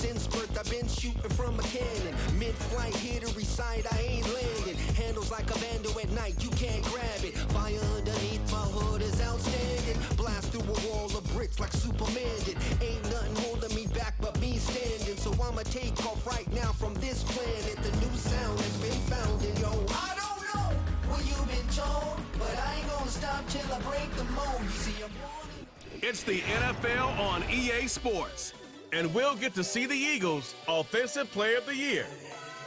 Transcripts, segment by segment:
sin spurt, I've been shooting from a cannon. Mid-flight, here to recite, I ain't landing. Handles like a vandal at night, you can't grab it. Fire underneath my hood is outstanding. Blast through a wall of bricks like Superman did. Ain't nothing holding me back but me standing. So I'ma take off right now from this planet. The new sound has been found in yo. I don't know what you've been told, but I ain't gonna stop till I break the mold. You see, I'm born. It's the NFL on EA Sports, and we'll get to see the Eagles' Offensive Player of the Year.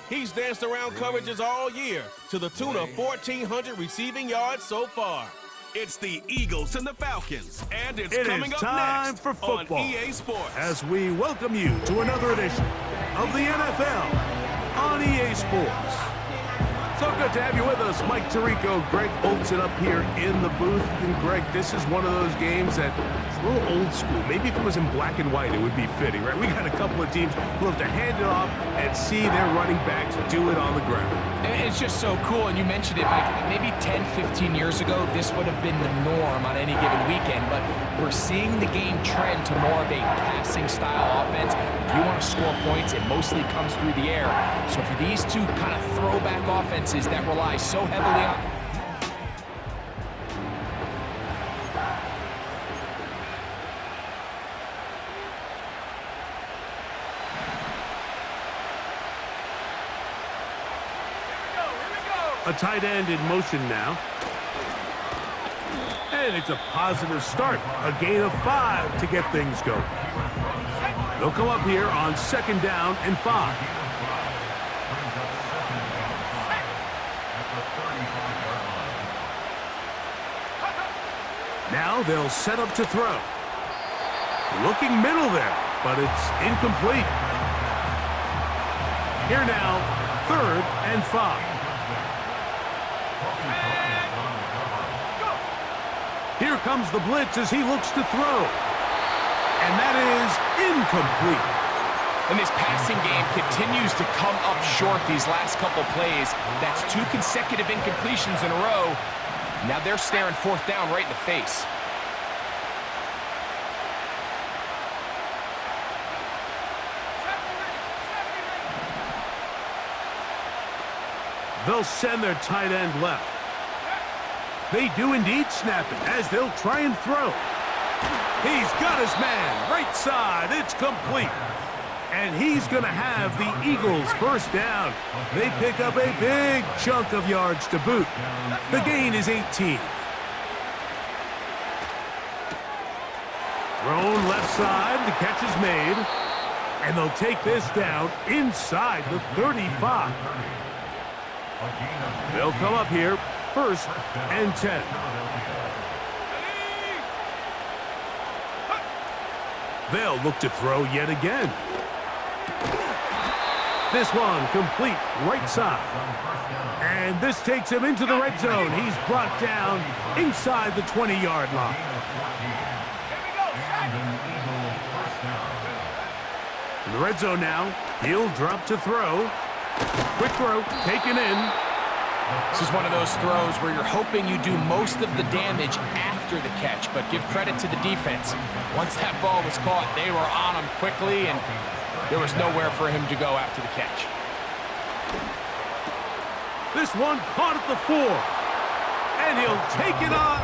He's danced around coverages all year to the tune of 1,400 receiving yards so far. It's the Eagles and the Falcons, and it's coming up time next for football on EA Sports. As we welcome you to another edition of the NFL on EA Sports. So good to have you with us. Mike Tirico, Greg Olsen up here in the booth. And Greg, this is one of those games that is a little old school. Maybe if it was in black and white, it would be fitting, right? We got a couple of teams who have to hand it off and see their running backs do it on the ground. It's just so cool, and you mentioned it, Mike. Maybe 10, 15 years ago, this would have been the norm on any given weekend, but we're seeing the game trend to more of a passing-style offense. If you want to score points, it mostly comes through the air. So for these two kind of throwback offenses that rely so heavily on... A tight end in motion now. And it's a positive start. A gain of 5 to get things going. They'll come up here on 2nd down and 5. Now they'll set up to throw. Looking middle there, but it's incomplete. Here now, 3rd and 5. Here comes the blitz as he looks to throw. And that is incomplete. And this passing game continues to come up short these last couple plays. That's 2 consecutive incompletions in a row. Now they're staring 4th down right in the face. They'll send their tight end left. They do indeed snap it as they'll try and throw. He's got his man, right side, it's complete. And he's going to have the Eagles 1st down. They pick up a big chunk of yards to boot. The gain is 18. Thrown left side, the catch is made. And they'll take this down inside the 35. They'll come up here, 1st and 10. They'll look to throw yet again. This one complete right side. And this takes him into the red zone. He's brought down inside the 20-yard line. In the red zone now, he'll drop to throw. Quick throw, taken in. This is one of those throws where you're hoping you do most of the damage after the catch, but give credit to the defense. Once that ball was caught, they were on him quickly, and there was nowhere for him to go after the catch. This one caught at the 4, and he'll take it on.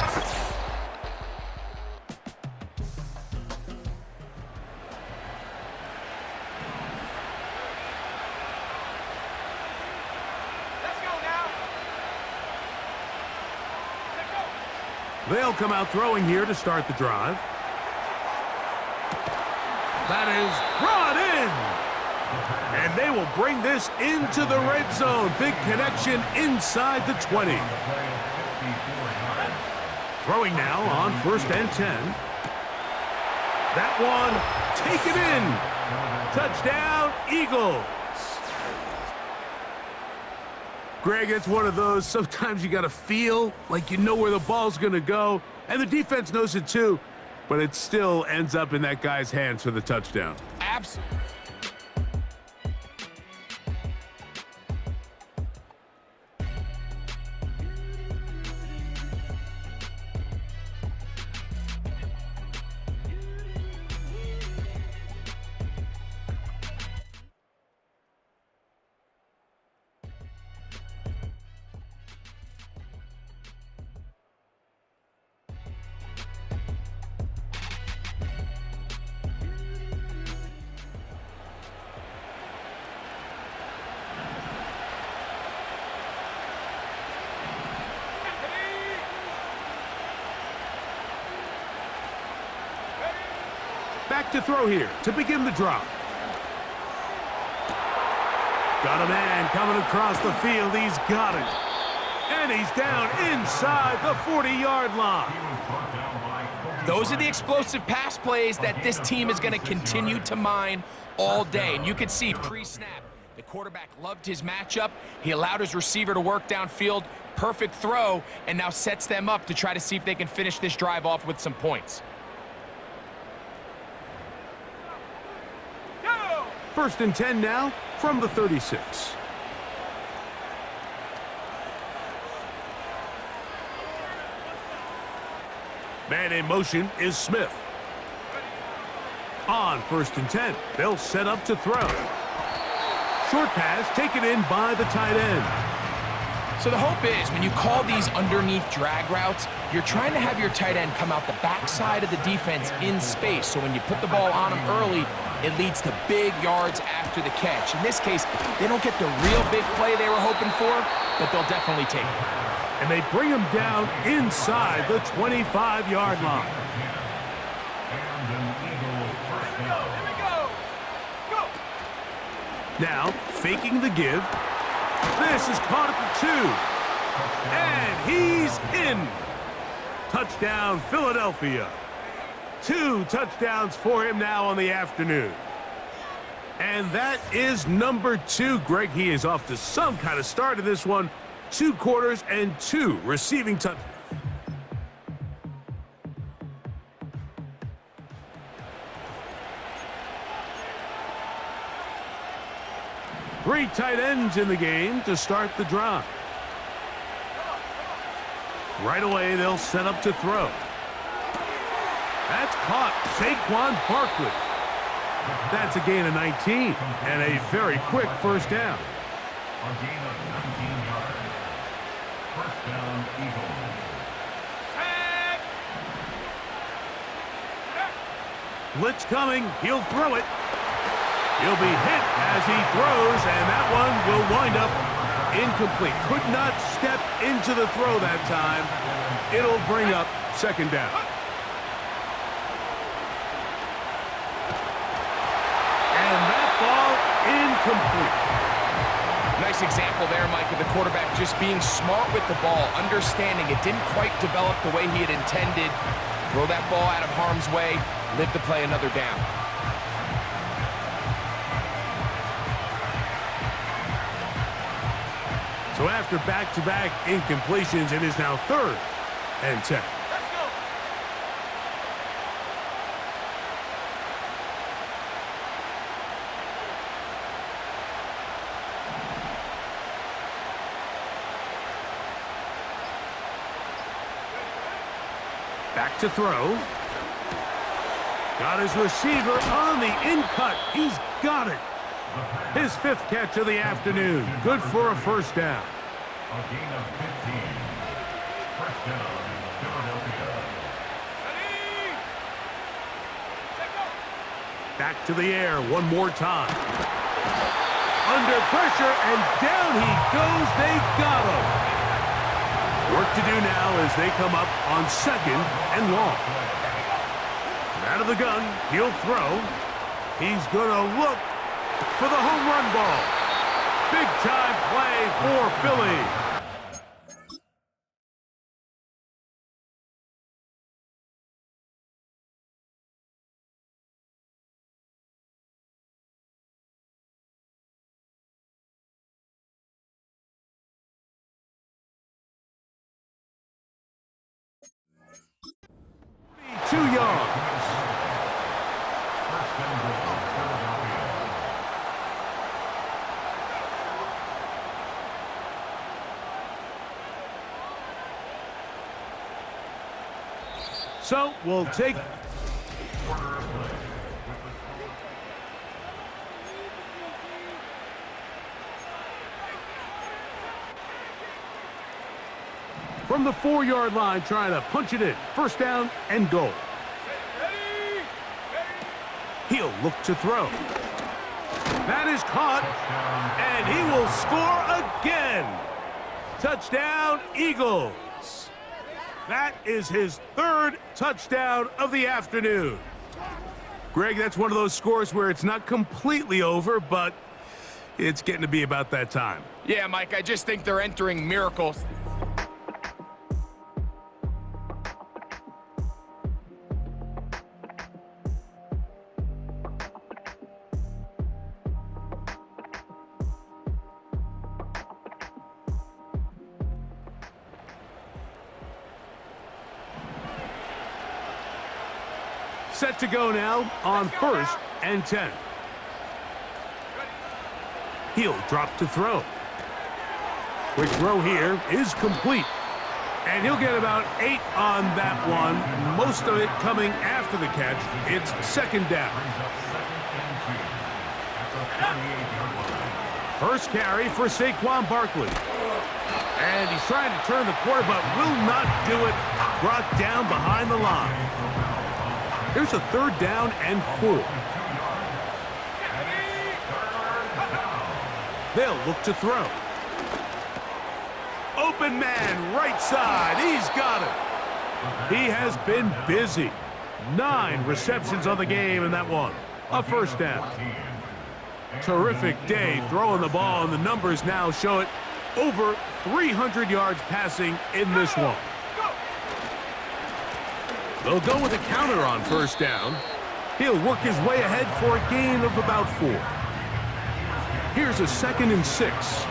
They'll come out throwing here to start the drive. That is brought in. And they will bring this into the red zone. Big connection inside the 20. Throwing now on 1st and 10. That one taken in. Touchdown, Eagles. Greg, it's one of those, sometimes you got to feel like you know where the ball's going to go, and the defense knows it too, but it still ends up in that guy's hands for the touchdown. Absolutely. back to throw here to begin the drive. Got a man coming across the field. He's got it. And he's down inside the 40-yard line. Those are the explosive pass plays that this team is going to continue to mine all day. And you can see pre-snap, the quarterback loved his matchup. He allowed his receiver to work downfield. Perfect throw, and now sets them up to try to see if they can finish this drive off with some points. First and 10 now from the 36. Man in motion is Smith. On first and 10, they'll set up to throw. Short pass taken in by the tight end. So the hope is when you call these underneath drag routes, you're trying to have your tight end come out the backside of the defense in space. So when you put the ball on him early, it leads to big yards after the catch. In this case, they don't get the real big play they were hoping for, but they'll definitely take it. And they bring him down inside the 25-yard line. Now, faking the give. This is caught at the 2. And he's in. Touchdown, Philadelphia. 2 touchdowns for him now on the afternoon. And that is number 2. Greg, he is off to some kind of start in this one. 2 quarters and 2 receiving touchdowns. Three tight ends in the game to start the drive. Right away, they'll set up to throw. That's caught. Saquon Barkley. That's a gain of 19 and a very quick first down. A gain of 19 yards. First down, Eagles. Blitz coming. He'll throw it. He'll be hit as he throws, and that one will wind up incomplete. Could not step into the throw that time. It'll bring up second down. And that ball incomplete. Nice example there, Mike, of the quarterback just being smart with the ball, understanding it didn't quite develop the way he had intended. Throw that ball out of harm's way, live to play another down. So after back-to-back incompletions, it is now 3rd and 10. Back to throw. Got his receiver on the in-cut. He's got it. His 5th catch of the afternoon. Good for a first down. A gain of 15. First down, Philadelphia. Back to the air one more time. Under pressure, and down he goes. They got him. Work to do now as they come up on 2nd and long. Out of the gun, he'll throw. He's going to look for the home run ball. Big time play for Philly. So we'll take from the 4-yard line, trying to punch it in. First down and goal. He'll look to throw. That is caught, and he will score again. Touchdown, Eagles. That is his 3rd touchdown of the afternoon. Greg, that's one of those scores where it's not completely over, but it's getting to be about that time. Yeah, Mike, I just think they're entering miracles. Set to go now on 1st and 10. He'll drop to throw. Quick throw here is complete. And he'll get about 8 on that one, most of it coming after the catch. It's 2nd down. First carry for Saquon Barkley. And he's trying to turn the corner, but will not do it. Brought down behind the line. Here's a 3rd down and 4. They'll look to throw. Open man, right side. He's got it. He has been busy. 9 receptions on the game in that one. A 1st down. Terrific day throwing the ball, and the numbers now show it. Over 300 yards passing in this one. They'll go with a counter on 1st down. He'll work his way ahead for a gain of about 4. Here's a 2nd and 6.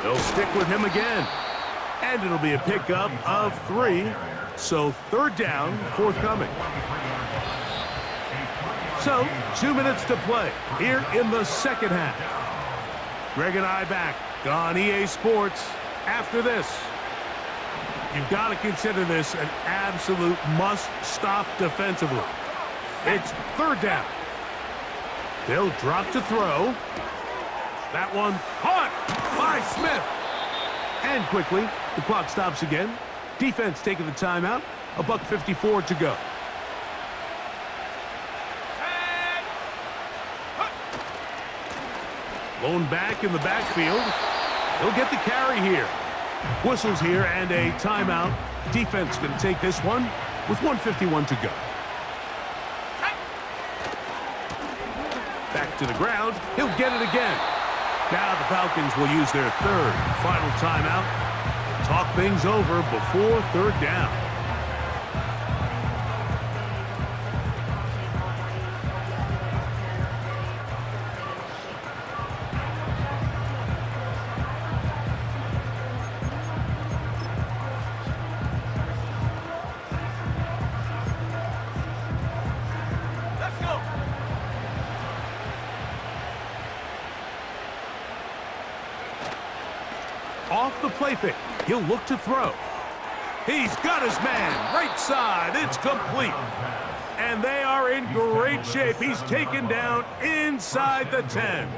They'll stick with him again. And it'll be a pickup of 3. So 3rd down, forthcoming. So 2 minutes to play here in the 2nd half. Greg and I back on EA Sports. After this, you've got to consider this an absolute must-stop defensively. It's 3rd down. They'll drop to throw. That one caught by Smith. And quickly, the clock stops again. Defense taking the timeout. $1:54 to go. Lone back in the backfield. He'll get the carry here. Whistles here and a timeout. Defense going to take this one with 1:51 to go. Back to the ground. He'll get it again. Now the Falcons will use their 3rd final timeout. Talk things over before 3rd down. Off the play fake, he'll look to throw. He's got his man, right side, it's complete. And they are in great shape. He's taken down inside the 10.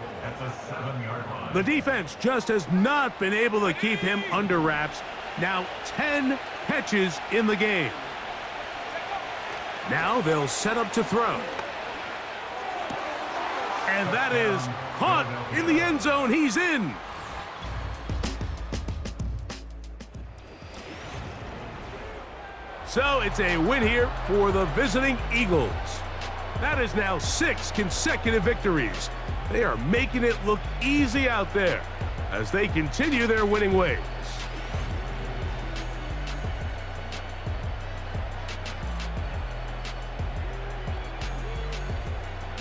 The defense just has not been able to keep him under wraps. Now 10 catches in the game. Now they'll set up to throw. And that is caught in the end zone. He's in. So it's a win here for the visiting Eagles. That is now 6 consecutive victories. They are making it look easy out there as they continue their winning way.